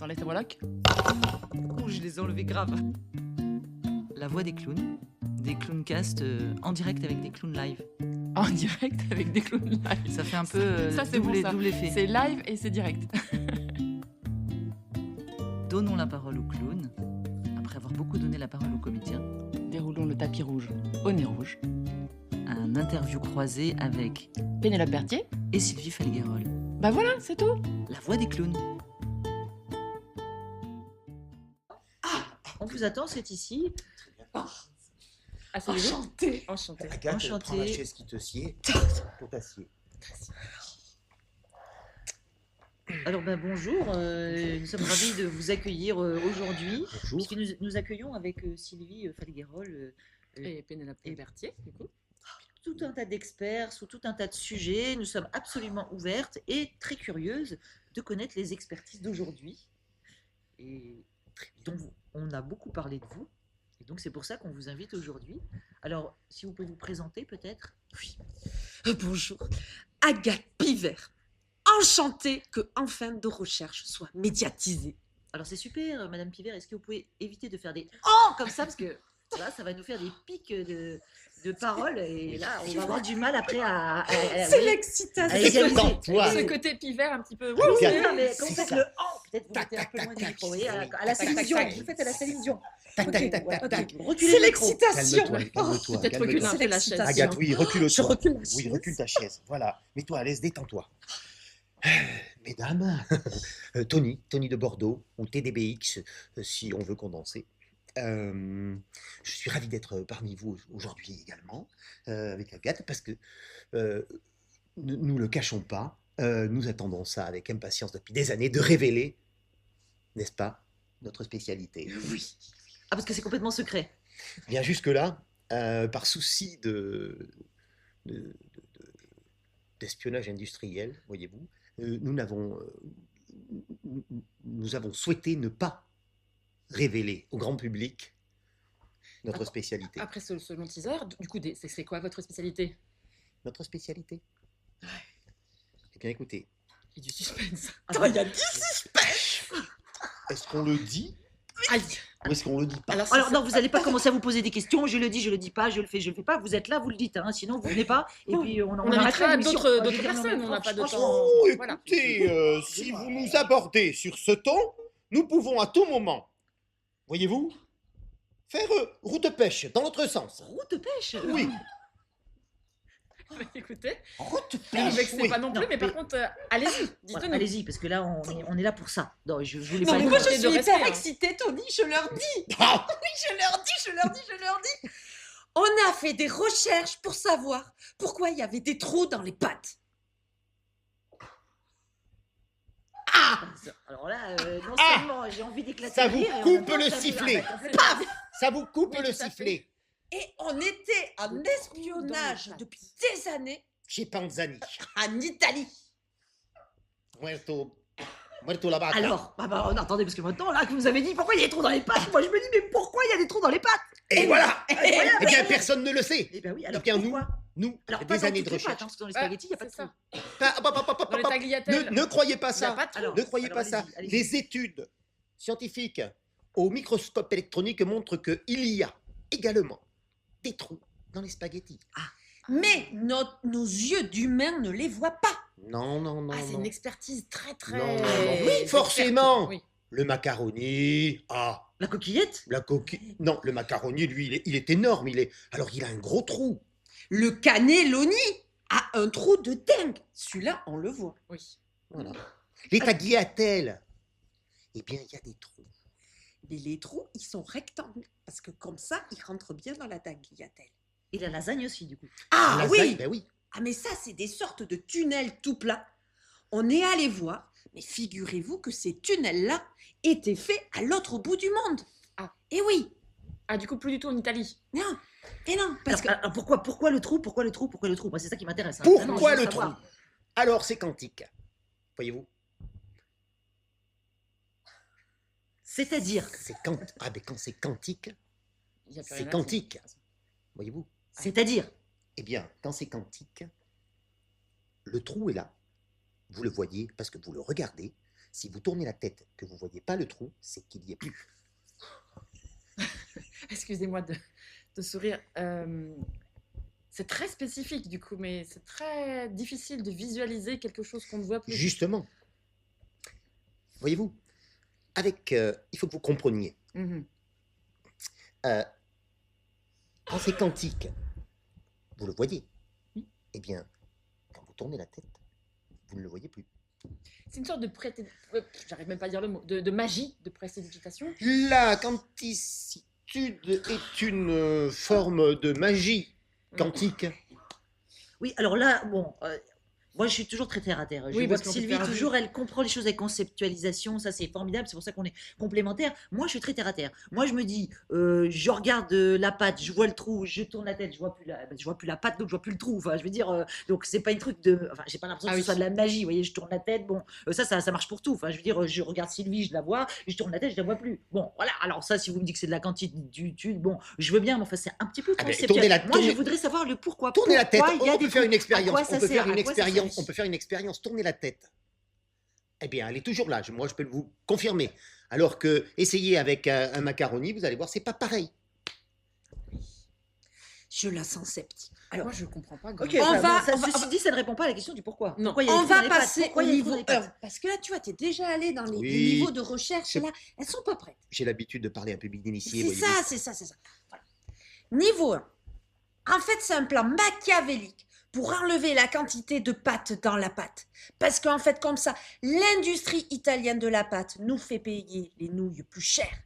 t'enlèves tes breloques? Oh, je les ai enlevés grave. La voix des clowncast en direct avec des clowns live. En direct avec des clowns live. Ça fait un peu Ça, c'est bon, ça. double effet. C'est live et c'est direct. Donnons la parole aux clowns, après avoir beaucoup donné la parole aux comédiens. Déroulons le tapis rouge au nez rouge. Un interview croisé avec Pénélope Berthier. et Sylvie Felguerol. Bah voilà, c'est tout. La voix des clowns. On vous attend, c'est ici. Ah, c'est vous? Enchantée. Enchantée. Agathe, Enchantée. prends la chaise qui te sied pour t'assieds. Alors bonjour, nous sommes ravis de vous accueillir aujourd'hui. Bonjour. Puisque nous accueillons avec Sylvie Felguerol Et Pénélope Et- Berthier, du coup. tout un tas d'experts sur tout un tas de sujets. Nous sommes absolument ouvertes et très curieuses de connaître les expertises d'aujourd'hui. Et dont on a beaucoup parlé de vous. Et donc c'est pour ça qu'on vous invite aujourd'hui. Alors, si vous pouvez vous présenter peut-être. Oui. Bonjour. Agathe Pivert. Enchantée que enfin nos recherches soient médiatisées. Alors c'est super, Madame Pivert. Est-ce que vous pouvez éviter de faire des « oh » comme ça, parce que là, ça va nous faire des pics de paroles. Et là, on va avoir du mal après à C'est oui, l'excitation. à égaliser. Détends-toi. Ce côté pivert un petit peu. Oui, Agathe, c'est ça, mais quand vous c'est faites ça. le « oh », peut-être vous Tac, mettez un tac, peu tac, moins du tac. micro. Vous voyez, à la Tac, Céline tac, Dion. tac. Vous faites à la Céline Dion. Tac, Ok, tac, tac, ouais, tac, ok. tac. Reculez C'est le micro. l'excitation. Calme-toi, calme-toi. Peut-être reculer un calme-toi. peu la chaise. Agathe, oui, Je recule-toi. recule la Oui, chaise. recule ta chaise. Voilà. Mets-toi à l'aise, détends-toi. Mesdames, Tony de Bordeaux, ou TDBX, si on veut condenser. Je suis ravi d'être parmi vous aujourd'hui également, avec Agathe, parce que ne nous le cachons pas, nous attendons ça avec impatience depuis des années, de révéler, n'est-ce pas, notre spécialité. Oui. Ah, parce que c'est complètement secret. Bien jusque-là, par souci d'espionnage industriel, voyez-vous, nous avons souhaité ne pas révéler au grand public notre Attends, spécialité. Après ce long teaser, du coup, c'est quoi votre spécialité? Notre spécialité. Eh bien, écoutez, Il y a du suspense. Attends, il y a du suspense. est-ce qu'on le dit Aïe. ou est-ce qu'on le dit pas? Alors non, vous n'allez pas commencer à vous poser des questions. Je le dis, je le dis pas, je le fais pas. Vous êtes là, vous le dites. Hein, sinon, vous venez pas. Et puis, on On arrêtera invitera l'émission. d'autres Moi, je veux dire, non, personnes, mais on n'a pas de franchement, temps. Oh, Voilà. écoutez, si vous nous abordez sur ce ton, nous pouvons à tout moment, voyez-vous, faire route pêche dans l'autre sens. Route pêche. Oui, Bah, écoutez, route ne pêche. vous vexez oui. pas non plus, Non, mais par mais- contre, allez-y, Voilà, dites-nous. allez-y, parce que là, on est là pour ça. Non, je voulais Non, pas. mais vous- moi, je de suis respect, hyper hein. excitée, Tony, je leur dis. Ah, Je leur dis. On a fait des recherches pour savoir pourquoi il y avait des trous dans les pattes. Alors là, non Ah seulement j'ai envie d'éclater. ça de vous rire, et en coupe même temps, le ça vous- sifflet. Ah, bah, complètement. ça vous coupe Oui, le tout à fait. sifflet. Et on était en Le trou espionnage dans les depuis pattes. des années Chez Panzani. en Italie. Muerto la vaca. Alors, non, attendez, parce que maintenant, là, que vous avez dit pourquoi il y a des trous dans les pattes, moi je me dis, mais pourquoi il y a des trous dans les pattes? Et voilà. Voilà. Eh bien, personne ne le sait. Eh bien oui, alors Eh bien, pourquoi? Nous, Alors, après pas des dans années toutes de les pattes, recherche. hein, parce que dans les Ah, spaghettis, il n'y a pas de c'est trous. ça. Dans les tagliatelles. Ne croyez pas Il y a ça. pas de trou. Alors, Ne croyez pas allez-y, ça. allez-y. Les études scientifiques au microscope électronique montrent qu'il y a également des trous dans les spaghettis. Mais nos yeux d'humains ne les voient pas. Non, non, non, Ah, c'est non. une expertise très, très. Non, non, non. Oui, forcément. Oui. Le macaroni, La coquillette? la coquille. Non, le macaroni, lui, il est énorme. Alors, il a un gros trou. Le cannelloni a un trou de dingue. Celui-là, on le voit. Oui. Voilà. Les tagliatelles, eh bien, il y a des trous. Mais les trous, ils sont rectangles. Parce que comme ça, ils rentrent bien dans la tagliatelle. Et la lasagne aussi, du coup. Ah La oui lasagne, ben oui. Ah mais ça, c'est des sortes de tunnels tout plats. On est allé voir, mais figurez-vous que ces tunnels-là étaient faits à l'autre bout du monde. Ah. Et oui. Ah, du coup, plus du tout en Italie. Non. Et non, parce que... Alors, pourquoi le trou? Pourquoi le trou? Pourquoi le trou? Moi, c'est ça qui m'intéresse. hein. Pourquoi Vraiment, je veux le trou? savoir. Alors, c'est quantique. Voyez-vous? C'est-à-dire, Ah, mais quand c'est quantique, Il y a plus c'est rien à quantique. dire. Voyez-vous? c'est-à-dire. Eh bien, quand c'est quantique, le trou est là. Vous le voyez parce que vous le regardez. Si vous tournez la tête que vous ne voyez pas le trou, c'est qu'il n'y est plus. Excusez-moi de sourire. C'est très spécifique du coup, mais c'est très difficile de visualiser quelque chose qu'on ne voit plus. Justement, voyez-vous, il faut que vous compreniez. Mhm. Quand c'est quantique, vous le voyez. Oui. Eh bien, quand vous tournez la tête, vous ne le voyez plus. C'est une sorte de j'arrive même pas à dire le mot, de magie de précipitation. La quanticitude est une forme de magie quantique. Oui, alors là, bon, moi je suis toujours très terre à terre. Je Oui, vois parce que qu'on peut Sylvie, faire toujours, elle comprend les choses avec conceptualisation, ça c'est formidable, c'est pour ça qu'on est complémentaires. Moi je suis très terre à terre. Moi je me dis, je regarde la pâte, je vois le trou, je tourne la tête, je vois plus la pâte, donc je vois plus le trou. Enfin, je veux dire, donc c'est pas un truc de. Enfin, j'ai pas l'impression que ce soit de la magie, vous voyez, je tourne la tête, bon, ça marche pour tout. Enfin, je veux dire, je regarde Sylvie, je la vois, je tourne la tête, je la vois plus. Bon, voilà, alors ça, si vous me dites que c'est de la quantité, bon, je veux bien, mais enfin, c'est un petit peu Ah ben, conceptuel. Moi, je tournez- voudrais savoir le pourquoi. Tournez la tête, Pourquoi il y a on des peut faire trous. une expérience. À quoi ça On peut faire sert une À quoi ça expérience. sert On peut faire une expérience. Tournez la tête. Eh bien, elle est toujours là. Moi, je peux vous confirmer. Alors que essayez avec un macaroni, vous allez voir, c'est pas pareil. Je la sens sceptique. Alors, moi, je comprends pas. Ok, grand- ceci dit, ça ne répond pas à la question du pourquoi. Non. Pourquoi il y a des On trous dans va les pattes passer Pourquoi au il y a des trous niveau dans les pattes 1. Parce que là, tu vois, tu es déjà allé dans les Oui. niveaux de recherche, C'est- là, elles sont pas prêtes. J'ai l'habitude de parler à un public d'initiés. C'est ça, c'est ça, c'est ça. Voilà. Niveau 1. En fait, c'est un plan machiavélique pour enlever la quantité de pâte dans la pâte. Parce qu'en fait, comme ça, l'industrie italienne de la pâte nous fait payer les nouilles plus chères.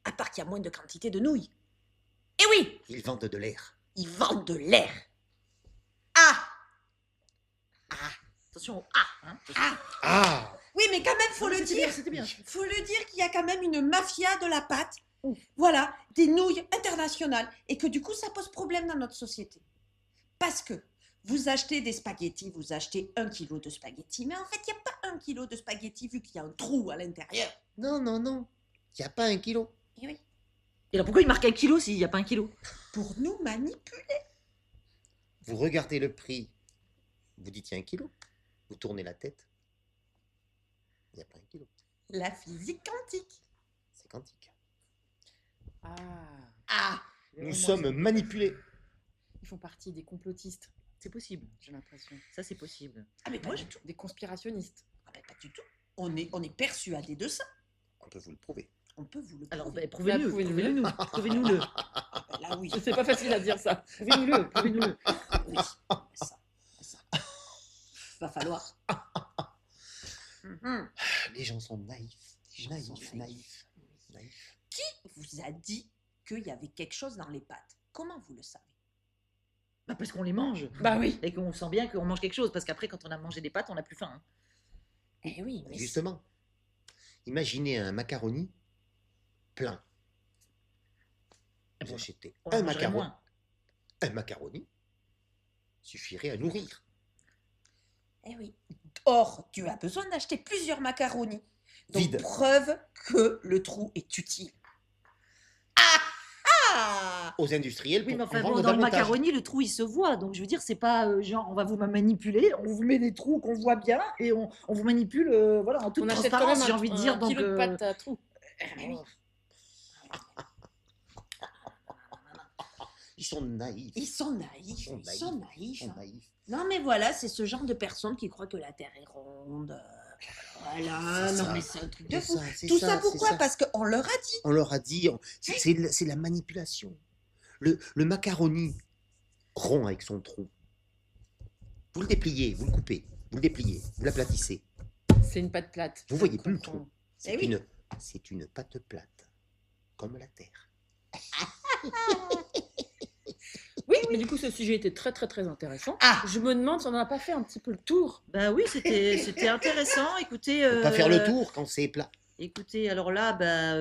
À part qu'il y a moins de quantité de nouilles. Et oui, Ils vendent de l'air. ils vendent de l'air. Ah, Attention au A. Hein. Ah! oui, mais quand même, faut le C'était dire. bien, c'était bien. Faut le dire qu'il y a quand même une mafia de la pâte. Voilà, des nouilles internationales. Et que du coup, ça pose problème dans notre société. Parce que vous achetez des spaghettis, vous achetez 1 kilo de spaghettis. Mais en fait, il n'y a pas 1 kilo de spaghettis vu qu'il y a un trou à l'intérieur. Non, non, non. Il n'y a pas 1 kilo. Et oui, Et alors pourquoi il marque 1 kilo s'il n'y a pas 1 kilo pour nous manipuler. Vous regardez le prix. Vous dites il y a 1 kilo. Vous tournez la tête. Il n'y a pas 1 kilo. La physique quantique. C'est quantique. Ah, Ah, Nous sommes manipulés. ils font partie des complotistes, C'est possible. j'ai l'impression. Ça, c'est possible. ah mais pas Moi, du tout. des conspirationnistes. Ah ben, pas du tout. On est persuadé de ça. On peut vous le prouver. On peut vous le Alors, prouver. prouvez-le. prouvez-le. Prouvez-nous-le. Ah ben là, oui. C'est pas facile à dire ça. Prouvez-nous-le. Prouvez-nous-le. Oui, ça. Va falloir. Mhm. Les gens sont naïfs. Les gens sont Naïfs. Naïfs. Vous a dit qu'il y avait quelque chose dans les pâtes. Comment vous le savez? Bah, parce qu'on les mange. Bah oui. Et qu'on sent bien qu'on mange quelque chose. Parce qu'après, quand on a mangé des pâtes, on n'a plus faim. Hein. Eh oui, mais Justement. Imaginez un macaroni plein. Et Vous bon, achetez on en un mangerait macaroni. moins. Un macaroni suffirait à nourrir. Eh oui. Or, tu as besoin d'acheter plusieurs macaronis. Donc, Vide. preuve que le trou est utile. Ah Aux industriels Oui, pour mais enfin, en bon, vendre dans le davantage. macaroni, le trou, il se voit. Donc, je veux dire, c'est pas genre, on va vous manipuler, on vous met des trous qu'on voit bien et on vous manipule voilà, en toute On achète quand transparence, même j'ai envie de dire. un Donc, kilo de pâtes à trous. oui. Ils sont naïfs. Ils sont naïfs. Ils sont Ils sont naïfs. Ils sont hein. naïfs. Non, mais voilà, c'est ce genre de personnes qui croient que la Terre est ronde. Voilà, C'est non, ça. mais c'est un truc de C'est fou. ça, c'est Tout ça, ça c'est pourquoi? ça. Parce qu'on leur a dit. On leur a dit, c'est la manipulation. Le macaroni rond avec son trou. Vous le dépliez, vous le coupez, vous le dépliez, vous l'aplatissez. C'est une pâte plate. Vous je voyez plus le comprends. trou. C'est Eh oui. une pâte plate, comme la terre. Oui, mais du coup, ce sujet était très, très, très intéressant. Ah Je me demande si on n'en a pas fait un petit peu le tour. bah oui, c'était intéressant. Écoutez, Faut pas faire le tour quand c'est plat. Écoutez, alors là, bah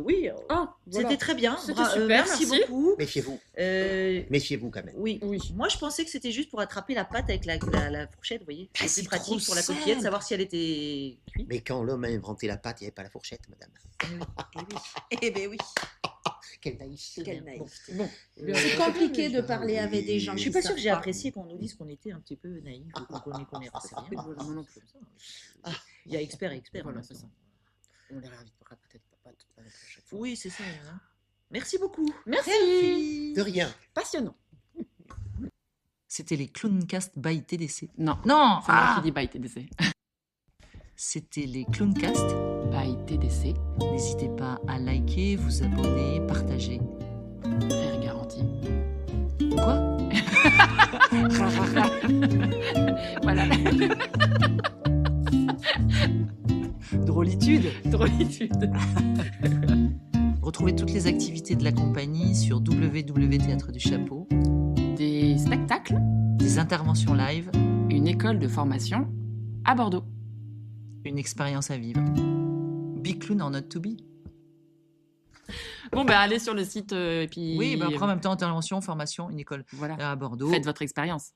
oui, Ah, voilà. c'était très bien. C'était super, merci merci. beaucoup. Méfiez-vous, Euh, méfiez-vous quand même. oui. Oui. Moi, je pensais que c'était juste pour attraper la pâte avec la fourchette, vous voyez. Ah, C'est c'est plus pratique trop pour la coquillette, simple. savoir si elle était cuite. Mais quand l'homme a inventé la pâte, il n'y avait pas la fourchette, madame. Eh ben oui. Quelle naïveté. Quelle bien. naïveté. Bon. C'est compliqué de parler avec des gens. Je qui suis pas sûre savent que j'ai apprécié qu'on nous dise qu'on était un petit peu naïf, ou qu'on est Ah, sais c'est rien. moi non plus. Il y a expert et expert. Voilà, maintenant. c'est ça. On les réinvitera peut-être pas tout à chaque fois. Oui, c'est ça. Hein. Merci beaucoup. Merci. De rien. Passionnant. C'était les Clowncast by TDC. Non, Non, c'est moi qui dis by TDC. C'était les Clowncast. By TDC, N'hésitez pas à liker, vous abonner, partager. rire garanti. Quoi? Voilà. Drôlitude. Drôlitude. Retrouvez toutes les activités de la compagnie sur www.théâtre du Chapeau, Des spectacles, des interventions live, une école de formation à Bordeaux. une expérience à vivre. Big Clown or not to be. Bon, ben allez sur le site et puis. Oui, bah après en même temps, intervention, formation, une école Voilà. à Bordeaux. Faites votre expérience.